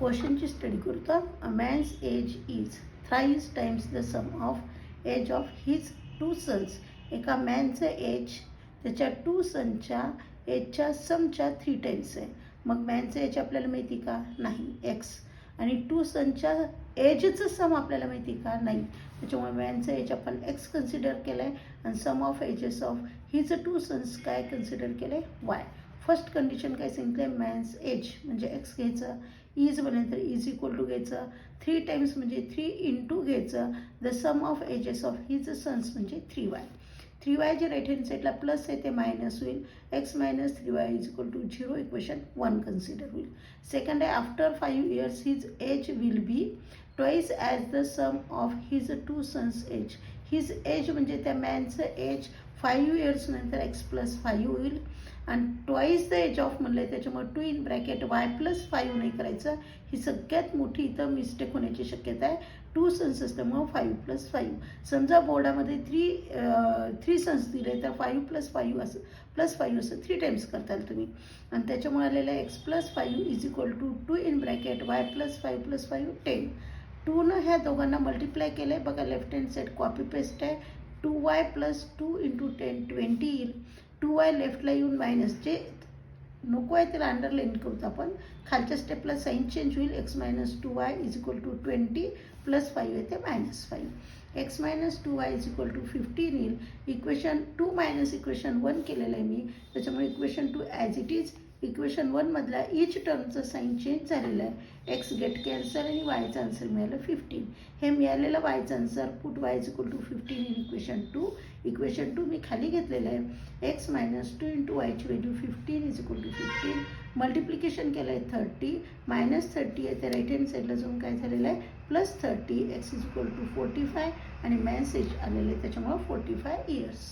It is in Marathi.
क्वेश्चनची स्टडी करतो. A man's age is thrice times the sum of age of his two sons. एका मॅनचं एज त्याच्या टू सनच्या एजच्या समच्या 3 टाइम्स आहे. मग मॅनचं एज आपल्याला माहिती का? नाही, एक्स. आणि टू सनच्या एजचं सम आपल्याला माहिती का? नाही. त्याच्यामुळे मॅनचं एज आपण एक्स कन्सिडर केलं आहे आणि sum of ages of his two sons काय कन्सिडर केलं आहे? वाय. फर्स्ट कंडिशन काय सांगितलं आहे? मॅन्स एज म्हणजे एक्स घ्यायचं, इज बनलं तर इज इक्वल टू घ्यायचं, 3 टाइम्स म्हणजे 3 इंटू घ्यायचं, the sum of ages of his sons म्हणजे 3y. 3y जे राईट हँड साईडला प्लस आहे ते मायनस होईल. X minus 3y is equal to 0. Equation 1 consider होईल. सेकंड आहे, after 5 years his age will be twice as the sum of his two sons age. His age म्हणजे त्या मॅनचं एज 5 years नंतर एक्स प्लस 5 होईल आणि ट्वाईस द एज ऑफ म्हणलं आहे त्याच्यामुळे 2 इन ब्रॅकेट वाय प्लस 5 नाही करायचं. ही सगळ्यात मोठी इथं मिस्टेक होण्याची शक्यता आहे. 2 सन्स असल्यामुळं 5 प्लस 5. समजा बोर्डामध्ये 3 सन्स दिले तर 5 प्लस 5 असं 3 टाइम्स करताल तुम्ही. आणि त्याच्यामुळे आलेलं आहे x plus 5 is equal to 2 in bracket y plus 5 10. 2नं ह्या दोघांना मल्टिप्लाय केलं आहे. बघा left hand side copy paste आहे. 2y प्लस 2 इंटू 10 20 येईल. 2y लेफ्टला येऊन मायनस, जे नको आहे त्याला अंडरलाईन करूत आपण. खालच्या स्टेपला साईन चेंज होईल. X minus 2y is equal to 20 plus 5 येते minus 5. X minus 2y is equal to 15 येईल. इक्वेशन 2 मायनस इक्वेशन 1 केलेलं आहे मी, त्याच्यामुळे equation 2 as it is. Equation 1मधला इच टर्मचं साईन चेंज झालेलं आहे. एक्स गेट कॅन्सल आणि वायचा आन्सर मिळालं 15. हे मिळालेलं वायचं answer put Y is equal to 15 in equation 2. Equation 2 मी खाली घेतलेलं आहे. एक्स मायनस 2 इंटू वायची value 15 is equal to 15. Multiplication केलं आहे 30 मायनस 30 आहे, त्या राईट हँड साईडला जाऊन काय झालेलं आहे plus 30. X is equal to 45 आणि मॅन्स एज आलेलं आहे त्याच्यामुळं 45 years.